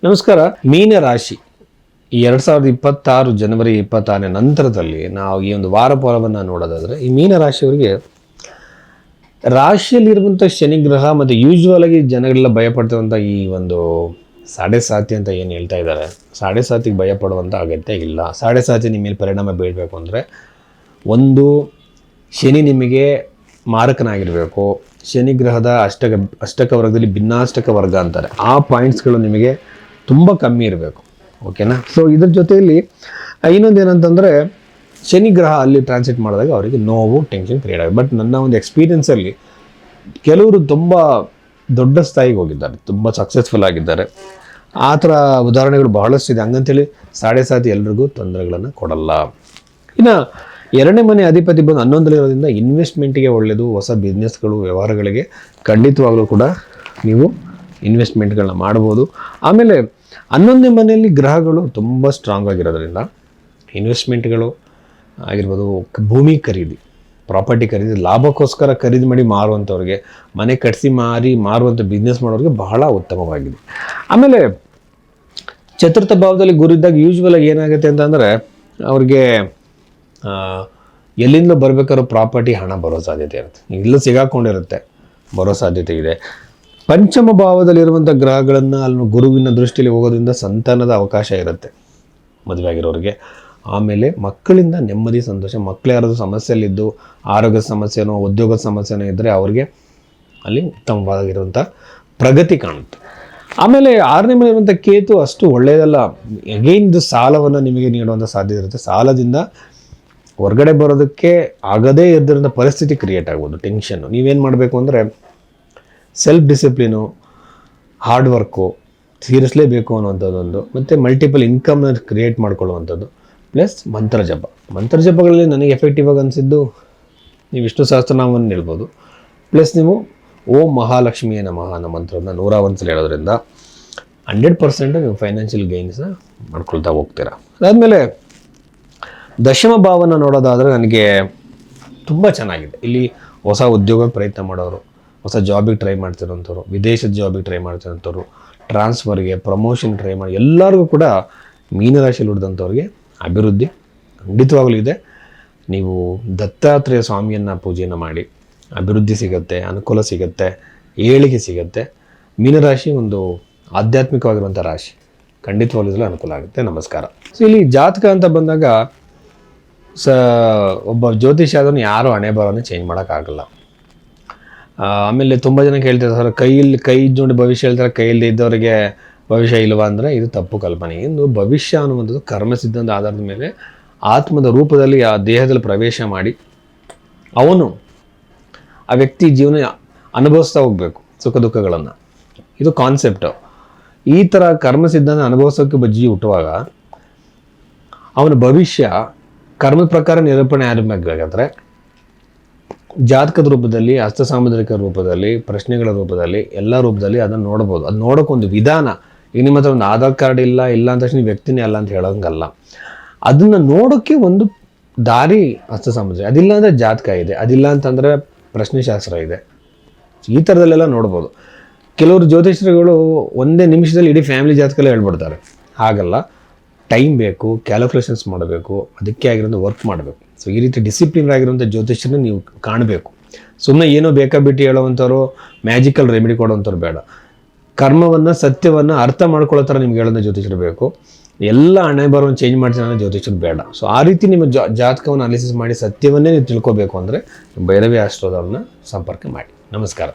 ನಮಸ್ಕಾರ. ಮೀನ ರಾಶಿ 2026 ಜನವರಿ 26 ನಂತರದಲ್ಲಿ ನಾವು ಈ ಒಂದು ವಾರ ಫಲವನ್ನು ನೋಡೋದಾದರೆ, ಈ ಮೀನ ರಾಶಿಯವರಿಗೆ ರಾಶಿಯಲ್ಲಿರುವಂಥ ಶನಿಗ್ರಹ ಮತ್ತು ಯೂಶ್ವಲ್ ಆಗಿ ಜನಗಳೆಲ್ಲ ಭಯಪಡ್ತಿರುವಂಥ ಈ ಒಂದು ಸಾಡೆ ಸಾತಿ ಅಂತ ಏನು ಹೇಳ್ತಾ ಇದ್ದಾರೆ, ಸಾಡೆ ಸಾತಿಗೆ ಭಯಪಡುವಂಥ ಅಗತ್ಯ ಇಲ್ಲ. ಸಾಡೆ ಸಾತಿ ನಿಮ್ಮ ಮೇಲೆ ಪರಿಣಾಮ ಬೀಳಬೇಕು ಅಂದರೆ, ಒಂದು ಶನಿ ನಿಮಗೆ ಮಾರಕನಾಗಿರಬೇಕು. ಶನಿಗ್ರಹದ ಅಷ್ಟಕ ವರ್ಗದಲ್ಲಿ ಭಿನ್ನಾಷ್ಟಕ ವರ್ಗ ಅಂತಾರೆ, ಆ ಪಾಯಿಂಟ್ಸ್ಗಳು ನಿಮಗೆ ತುಂಬ ಕಮ್ಮಿ ಇರಬೇಕು. ಓಕೆನಾ? ಸೊ ಇದ್ರ ಜೊತೆಯಲ್ಲಿ ಇನ್ನೊಂದು ಏನಂತಂದರೆ, ಶನಿಗ್ರಹ ಅಲ್ಲಿ ಟ್ರಾನ್ಸಿಟ್ ಮಾಡಿದಾಗ ಅವರಿಗೆ ನೋವು, ಟೆನ್ಷನ್ ಕ್ರಿಯೇಟ್ ಆಗುತ್ತೆ. ಬಟ್ ನನ್ನ ಒಂದು ಎಕ್ಸ್ಪೀರಿಯೆನ್ಸಲ್ಲಿ ಕೆಲವರು ತುಂಬ ದೊಡ್ಡ ಸ್ಥಾಯಿಗೆ ಹೋಗಿದ್ದಾರೆ, ತುಂಬ ಸಕ್ಸಸ್ಫುಲ್ ಆಗಿದ್ದಾರೆ. ಆ ಥರ ಉದಾಹರಣೆಗಳು ಬಹಳಷ್ಟಿದೆ. ಹಂಗಂತೇಳಿ ಸಾಡೆ ಸಾತಿ ಎಲ್ರಿಗೂ ತೊಂದರೆಗಳನ್ನು ಕೊಡಲ್ಲ. ಇನ್ನು ಎರಡನೇ ಮನೆ ಅಧಿಪತಿ ಬಂದು 11 ಇನ್ವೆಸ್ಟ್ಮೆಂಟಿಗೆ ಒಳ್ಳೆಯದು. ಹೊಸ ಬಿಸ್ನೆಸ್ಗಳು, ವ್ಯವಹಾರಗಳಿಗೆ ಖಂಡಿತವಾಗಲೂ ಕೂಡ ನೀವು ಇನ್ವೆಸ್ಟ್ಮೆಂಟ್ಗಳನ್ನ ಮಾಡ್ಬೋದು. ಆಮೇಲೆ 11ನೇ ಮನೆಯಲ್ಲಿ ಗ್ರಹಗಳು ತುಂಬ ಸ್ಟ್ರಾಂಗ್ ಆಗಿರೋದ್ರಿಂದ ಇನ್ವೆಸ್ಟ್ಮೆಂಟ್ಗಳು ಆಗಿರ್ಬೋದು, ಭೂಮಿ ಖರೀದಿ, ಪ್ರಾಪರ್ಟಿ ಖರೀದಿ, ಲಾಭಕ್ಕೋಸ್ಕರ ಖರೀದಿ ಮಾಡಿ ಮಾರುವಂಥವ್ರಿಗೆ, ಮನೆ ಕಟ್ಟಿಸಿ ಮಾರುವಂಥ ಬಿಸ್ನೆಸ್ ಮಾಡೋರಿಗೆ ಬಹಳ ಉತ್ತಮವಾಗಿದೆ. ಆಮೇಲೆ ಚತುರ್ಥ ಭಾವದಲ್ಲಿ ಗುರು ಇದ್ದಾಗ ಯೂಶ್ವಲ್ ಆಗಿ ಏನಾಗುತ್ತೆ ಅಂತಂದರೆ, ಅವ್ರಿಗೆ ಎಲ್ಲಿಂದಲೂ ಬರಬೇಕಾದ್ರೂ ಪ್ರಾಪರ್ಟಿ, ಹಣ ಬರೋ ಸಾಧ್ಯತೆ ಇರುತ್ತೆ. ಇಲ್ಲೂ ಸಿಗಾಕೊಂಡಿರುತ್ತೆ, ಬರೋ ಸಾಧ್ಯತೆ ಇದೆ. ಪಂಚಮ ಭಾವದಲ್ಲಿರುವಂಥ ಗ್ರಹಗಳನ್ನು ಅಲ್ಲಿ ಗುರುವಿನ ದೃಷ್ಟಿಯಲ್ಲಿ ಹೋಗೋದ್ರಿಂದ ಸಂತಾನದ ಅವಕಾಶ ಇರುತ್ತೆ ಮದುವೆ ಆಗಿರೋರಿಗೆ. ಆಮೇಲೆ ಮಕ್ಕಳಿಂದ ನೆಮ್ಮದಿ, ಸಂತೋಷ. ಮಕ್ಕಳು ಯಾರಾದರೂ ಸಮಸ್ಯೆಯಲ್ಲಿದ್ದು ಆರೋಗ್ಯದ ಸಮಸ್ಯೆನೋ ಉದ್ಯೋಗದ ಸಮಸ್ಯೆನೋ ಇದ್ದರೆ ಅವ್ರಿಗೆ ಅಲ್ಲಿ ಉತ್ತಮವಾಗಿರುವಂಥ ಪ್ರಗತಿ ಕಾಣುತ್ತೆ. ಆಮೇಲೆ 6ನೇ ಮನೆ ಇರುವಂಥ ಕೇತು ಅಷ್ಟು ಒಳ್ಳೆಯದಲ್ಲ. ಅಗೈನ್ ಸಾಲವನ್ನು ನಿಮಗೆ ನೀಡುವಂಥ ಸಾಧ್ಯತೆ ಇರುತ್ತೆ. ಸಾಲದಿಂದ ಹೊರಗಡೆ ಬರೋದಕ್ಕೆ ಆಗದೇ ಇದ್ದಿರೋಂಥ ಪರಿಸ್ಥಿತಿ ಕ್ರಿಯೇಟ್ ಆಗ್ಬೋದು, ಟೆನ್ಷನ್ನು. ನೀವೇನು ಮಾಡಬೇಕು ಅಂದರೆ, ಸೆಲ್ಫ್ ಡಿಸಿಪ್ಲಿನು, ಹಾರ್ಡ್ ವರ್ಕು, ಸೀರಿಯಸ್ಲೇಬೇಕು ಅನ್ನುವಂಥದ್ದೊಂದು, ಮತ್ತು ಮಲ್ಟಿಪಲ್ ಇನ್ಕಮ್ನ ಕ್ರಿಯೇಟ್ ಮಾಡ್ಕೊಳ್ಳುವಂಥದ್ದು, ಪ್ಲಸ್ ಮಂತ್ರ ಜಪಗಳಲ್ಲಿ ನನಗೆ ಎಫೆಕ್ಟಿವ್ ಆಗಿ ಅನಿಸಿದ್ದು, ನೀವು ವಿಷ್ಣು ಸಹಸ್ರನಾಮವನ್ನು ಹೇಳ್ಬೋದು. ಪ್ಲಸ್ ನೀವು ಓಂ ಮಹಾಲಕ್ಷ್ಮಿಯ ನಮಃ ಅನ್ನೋ ಮಂತ್ರವನ್ನು 101 ಸಲ ಹೇಳೋದ್ರಿಂದ 100% ನೀವು ಫೈನಾನ್ಷಿಯಲ್ ಗೈನ್ಸ್ನ ಮಾಡ್ಕೊಳ್ತಾ ಹೋಗ್ತೀರಾ. ಅದಾದಮೇಲೆ ದಶಮ ಭಾವನ ನೋಡೋದಾದರೆ ನನಗೆ ತುಂಬ ಚೆನ್ನಾಗಿದೆ. ಇಲ್ಲಿ ಹೊಸ ಉದ್ಯೋಗ ಪ್ರಯತ್ನ ಮಾಡೋರು, ಹೊಸ ಜಾಬಿಗೆ ಟ್ರೈ ಮಾಡ್ತಿರೋಂಥವ್ರು, ವಿದೇಶದ ಜಾಬಿಗೆ ಟ್ರೈ ಮಾಡ್ತಿರೋಂಥವ್ರು, ಟ್ರಾನ್ಸ್ಫರ್ಗೆ, ಪ್ರಮೋಷನ್ ಟ್ರೈ ಮಾಡಿ ಎಲ್ಲರಿಗೂ ಕೂಡ ಮೀನರಾಶಿಯಲ್ಲಿ ಹುಡ್ದಂಥವ್ರಿಗೆ ಅಭಿವೃದ್ಧಿ ಖಂಡಿತವಾಗಲೂ ಇದೆ. ನೀವು ದತ್ತಾತ್ರೇಯ ಸ್ವಾಮಿಯನ್ನು ಪೂಜೆಯನ್ನು ಮಾಡಿ ಅಭಿವೃದ್ಧಿ ಸಿಗುತ್ತೆ, ಅನುಕೂಲ ಸಿಗುತ್ತೆ, ಏಳಿಗೆ ಸಿಗುತ್ತೆ. ಮೀನರಾಶಿ ಒಂದು ಆಧ್ಯಾತ್ಮಿಕವಾಗಿರುವಂಥ ರಾಶಿ, ಖಂಡಿತವಾಗಲೂ ಅನುಕೂಲ ಆಗುತ್ತೆ. ನಮಸ್ಕಾರ. ಸೊ ಇಲ್ಲಿ ಜಾತಕ ಅಂತ ಬಂದಾಗ ಒಬ್ಬ ಜ್ಯೋತಿಷ ಅದನ್ನು ಯಾರೂ ಹಣೆ ಬರೋನೇ ಚೇಂಜ್ ಮಾಡೋಕ್ಕಾಗಲ್ಲ. ಆಮೇಲೆ ತುಂಬ ಜನ ಕೇಳ್ತಿರ್ತಾರೆ, ಕೈ ನೋಡಿ ಭವಿಷ್ಯ ಹೇಳ್ತಾರೆ, ಕೈಯಲ್ಲಿ ಇದ್ದವರಿಗೆ ಭವಿಷ್ಯ ಇಲ್ವಾ ಅಂದರೆ ಇದು ತಪ್ಪು ಕಲ್ಪನೆ. ಇನ್ನು ಭವಿಷ್ಯ ಅನ್ನುವಂಥದ್ದು ಕರ್ಮ ಸಿದ್ಧಾಂತ ಆಧಾರದ ಮೇಲೆ ಆತ್ಮದ ರೂಪದಲ್ಲಿ ಆ ದೇಹದಲ್ಲಿ ಪ್ರವೇಶ ಮಾಡಿ ಅವನು ಆ ವ್ಯಕ್ತಿ ಜೀವನ ಅನುಭವಿಸ್ತಾ ಹೋಗಬೇಕು, ಸುಖ ದುಃಖಗಳನ್ನು. ಇದು ಕಾನ್ಸೆಪ್ಟು. ಈ ಥರ ಕರ್ಮ ಸಿದ್ಧಾಂತ ಅನುಭವಿಸೋಕ್ಕೆ ಬಜ್ಜಿ ಹುಟ್ಟುವಾಗ ಅವನ ಭವಿಷ್ಯ ಕರ್ಮದ ಪ್ರಕಾರ ನಿರೂಪಣೆ ಆಗಬೇಕಾದ್ರೆ ಜಾತಕದ ರೂಪದಲ್ಲಿ, ಹಸ್ತ ಸಾಮುದ್ರಿಕ ರೂಪದಲ್ಲಿ, ಪ್ರಶ್ನೆಗಳ ರೂಪದಲ್ಲಿ, ಎಲ್ಲ ರೂಪದಲ್ಲಿ ಅದನ್ನು ನೋಡ್ಬೋದು. ಅದು ನೋಡೋಕ್ಕೊಂದು ವಿಧಾನ. ಈಗ ನಿಮ್ಮ ಹತ್ರ ಒಂದು ಆಧಾರ್ ಕಾರ್ಡ್ ಇಲ್ಲ ಅಂತ ತಕ್ಷಣ ವ್ಯಕ್ತಿನೇ ಅಲ್ಲ ಅಂತ ಹೇಳೋಂಗಲ್ಲ. ಅದನ್ನು ನೋಡೋಕ್ಕೆ ಒಂದು ದಾರಿ ಹಸ್ತ ಸಾಮುದ್ರಿಕ. ಅದಿಲ್ಲ ಅಂದರೆ ಜಾತಕ ಇದೆ, ಅದಿಲ್ಲ ಅಂತಂದರೆ ಪ್ರಶ್ನೆಶಾಸ್ತ್ರ ಇದೆ. ಈ ಥರದಲ್ಲೆಲ್ಲ ನೋಡ್ಬೋದು. ಕೆಲವರು ಜ್ಯೋತಿಷ್ಯರುಗಳು ಒಂದೇ ನಿಮಿಷದಲ್ಲಿ ಇಡೀ ಫ್ಯಾಮಿಲಿ ಜಾತಕಲ್ಲೇ ಹೇಳ್ಬಿಡ್ತಾರೆ. ಹಾಗಲ್ಲ, ಟೈಮ್ ಬೇಕು, ಕ್ಯಾಲ್ಕುಲೇಷನ್ಸ್ ಮಾಡಬೇಕು, ಅದಕ್ಕೆ ಆಗಿರೋದು ವರ್ಕ್ ಮಾಡಬೇಕು. ಸೊ ಈ ರೀತಿ ಡಿಸಿಪ್ಲಿನ್ ಆಗಿರುವಂಥ ಜ್ಯೋತಿಷ್ಯನ ನೀವು ಕಾಣಬೇಕು. ಸುಮ್ಮನೆ ಏನೋ ಬೇಕಾಬಿಟ್ಟು ಹೇಳೋವಂಥವ್ರು, ಮ್ಯಾಜಿಕಲ್ ರೆಮಿಡಿ ಕೊಡೋವಂಥವ್ರು ಬೇಡ. ಕರ್ಮವನ್ನು, ಸತ್ಯವನ್ನು ಅರ್ಥ ಮಾಡ್ಕೊಳ್ಳೋ ಥರ ನಿಮ್ಗೆ ಹೇಳೋಂಥ ಜ್ಯೋತಿಷ್ಯರು ಬೇಕು. ಎಲ್ಲ ಹಣೆ ಬರೋವನ್ನು ಚೇಂಜ್ ಮಾಡ್ತೀನಿ ಅನ್ನೋ ಜ್ಯೋತಿಷ್ಯರು ಬೇಡ. ಸೊ ಆ ರೀತಿ ನಿಮ್ಮ ಜಾತಕವನ್ನು ಅನಾಲಿಸಿಸ್ ಮಾಡಿ ಸತ್ಯವನ್ನೇ ನೀವು ತಿಳ್ಕೊಬೇಕು ಅಂದರೆ ಭೈರವಿ ಆಸ್ಟ್ರೋದವ್ರನ್ನ ಸಂಪರ್ಕ ಮಾಡಿ. ನಮಸ್ಕಾರ.